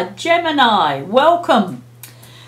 Diva, Gemini, welcome.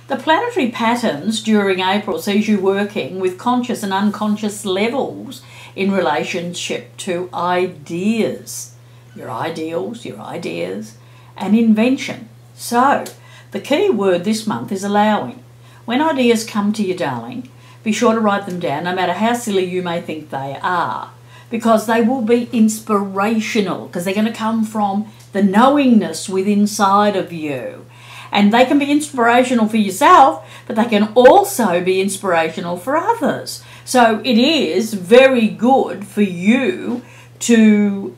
The planetary patterns during April sees you working with conscious and unconscious levels in relationship to ideas, your ideals, your ideas, and invention. So, the key word this month is allowing. When ideas come to you, darling, be sure to write them down, no matter how silly you may think they are, because they will be inspirational, because they're going to come from the knowingness within inside of you. And they can be inspirational for yourself, but they can also be inspirational for others. So it is very good for you to,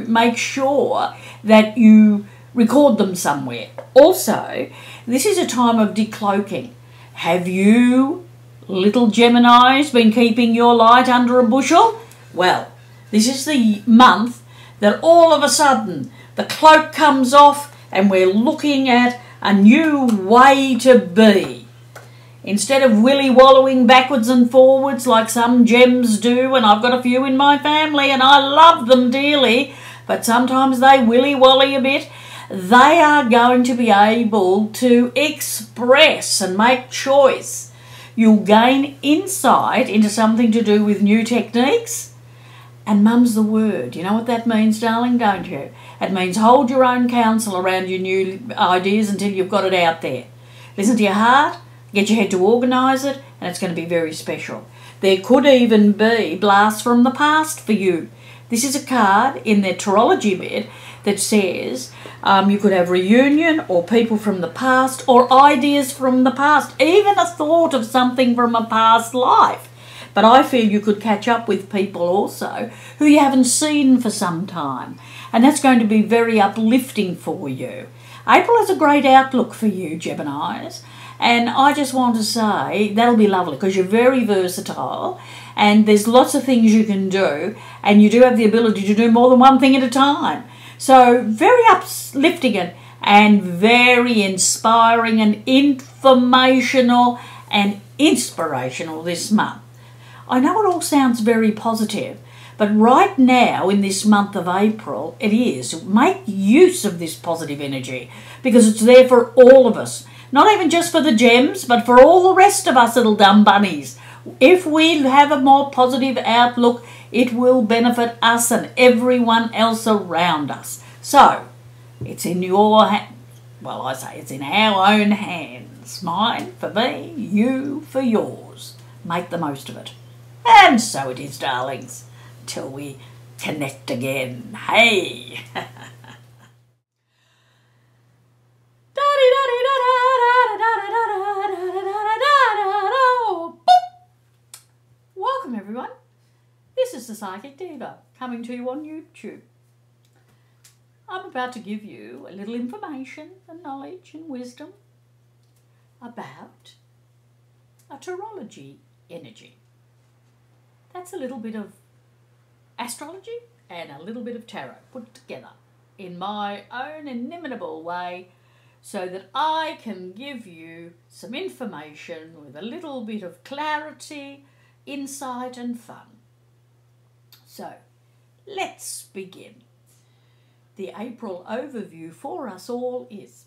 make sure that you record them somewhere. Also, this is a time of decloaking. Have you, little Geminis, been keeping your light under a bushel? Well, this is the month that all of a sudden the cloak comes off and we're looking at a new way to be. Instead of willy-wallowing backwards and forwards like some gems do, and I've got a few in my family and I love them dearly, but sometimes they willy-wally a bit, they are going to be able to express and make choice. You'll gain insight into something to do with new techniques. And mum's the word. You know what that means, darling, don't you? It means hold your own counsel around your new ideas until you've got it out there. Listen to your heart, get your head to organise it, and it's going to be very special. There could even be blasts from the past for you. This is a card in their Tarology bit that says you could have reunion or people from the past or ideas from the past, even a thought of something from a past life. But I feel you could catch up with people also who you haven't seen for some time. And that's going to be very uplifting for you. April has a great outlook for you, Geminis. And I just want to say that'll be lovely because you're very versatile and there's lots of things you can do. And you do have the ability to do more than one thing at a time. So very uplifting and very inspiring and informational and inspirational this month. I know it all sounds very positive, but right now in this month of April, it is. Make use of this positive energy because it's there for all of us. Not even just for the gems, but for all the rest of us little dumb bunnies. If we have a more positive outlook, it will benefit us and everyone else around us. So, it's in your hands. Well, I say it's in our own hands. Mine for me, you for yours. Make the most of it. And so it is, darlings, till we connect again. Hey! Welcome, everyone. This is the Psychic Diva, coming to you on YouTube. I'm about to give you a little information and knowledge and wisdom about a Tarology energy. That's a little bit of astrology and a little bit of tarot put together in my own inimitable way so that I can give you some information with a little bit of clarity, insight and fun. So, let's begin. The April overview for us all is,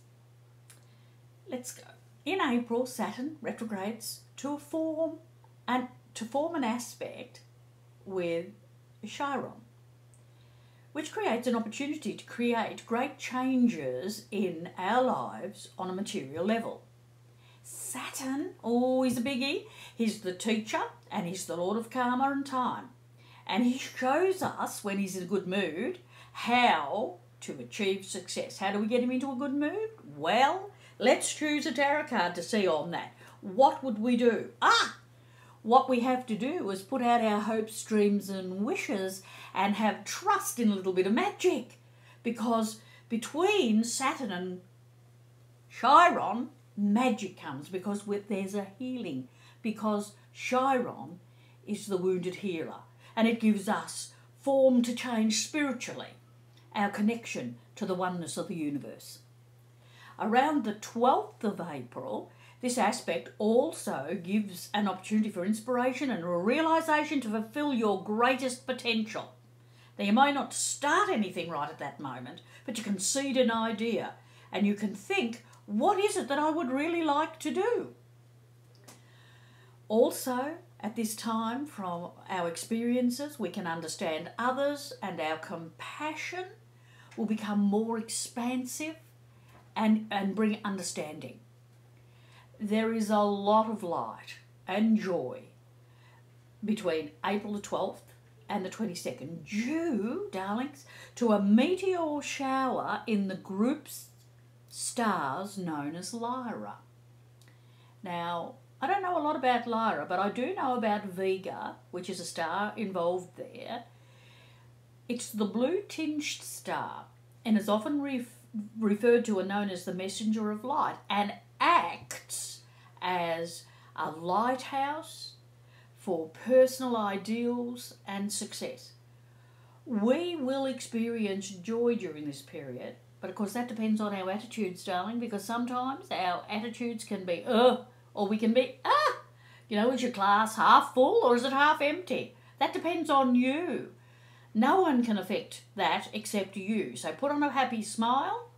let's go. In April, Saturn retrogrades to form an aspect with Chiron, which creates an opportunity to create great changes in our lives on a material level. Saturn, oh, he's a biggie. He's the teacher and he's the Lord of Karma and Time. And he shows us, when he's in a good mood, how to achieve success. How do we get him into a good mood? Well, let's choose a tarot card to see on that. What would we do? What we have to do is put out our hopes, dreams and wishes and have trust in a little bit of magic. Because between Saturn and Chiron, magic comes because there's a healing. Because Chiron is the wounded healer and it gives us form to change spiritually, our connection to the oneness of the universe. Around the 12th of April, this aspect also gives an opportunity for inspiration and a realisation to fulfil your greatest potential. Now, you may not start anything right at that moment, but you can seed an idea. and you can think, what is it that I would really like to do? Also, at this time, from our experiences, we can understand others, and our compassion will become more expansive and bring understanding. There is a lot of light and joy between April the 12th and the 22nd, due, darlings, to a meteor shower in the group's stars known as Lyra. Now, I don't know a lot about Lyra, but I do know about Vega, which is a star involved there. It's the blue-tinged star and is often referred to and known as the messenger of light, and acts as a lighthouse for personal ideals and success. We will experience joy during this period, but of course that depends on our attitudes, darling, because sometimes our attitudes can be or we can be is your glass half full or is it half empty? That depends on you. No one can affect that except you. So put on a happy smile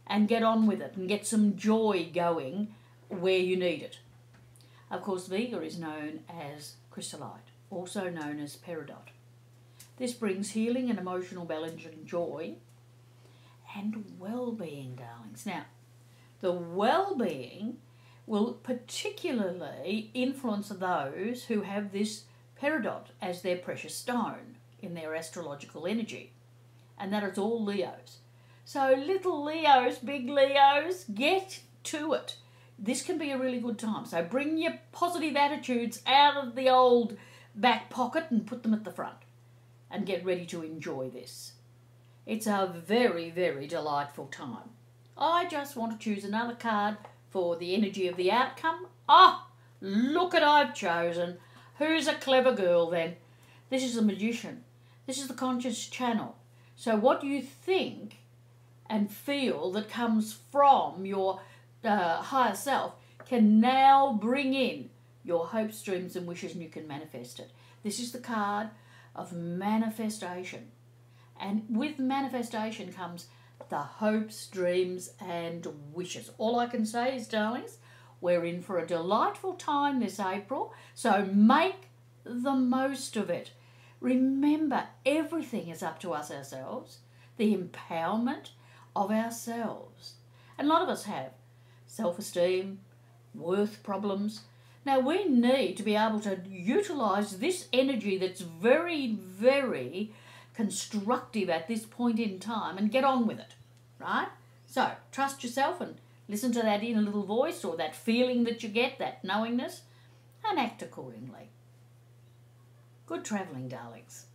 and get on with it and get some joy going where you need it. Of course, Vega is known as chrysolite, also known as peridot. This brings healing and emotional balance and joy and well-being, darlings. Now, the well-being will particularly influence those who have this peridot as their precious stone in their astrological energy, and that is all Leos. So little Leos, big Leos, get to it. This can be a really good time. So bring your positive attitudes out of the old back pocket and put them at the front and get ready to enjoy this. It's a very, very delightful time. I just want to choose another card for the energy of the outcome. Look at I've chosen. Who's a clever girl then? This is the Magician. This is the conscious channel. So what you think and feel that comes from your higher self can now bring in your hopes, dreams and wishes, and you can manifest it. This is the card of manifestation. And with manifestation comes the hopes, dreams and wishes. All I can say is, darlings, we're in for a delightful time this April, so make the most of it. Remember, everything is up to us ourselves, the empowerment of ourselves. And a lot of us have self-esteem, worth problems. Now, we need to be able to utilise this energy that's very, very constructive at this point in time and get on with it, right? So, trust yourself and listen to that inner little voice or that feeling that you get, that knowingness, and act accordingly. Good travelling, darlings.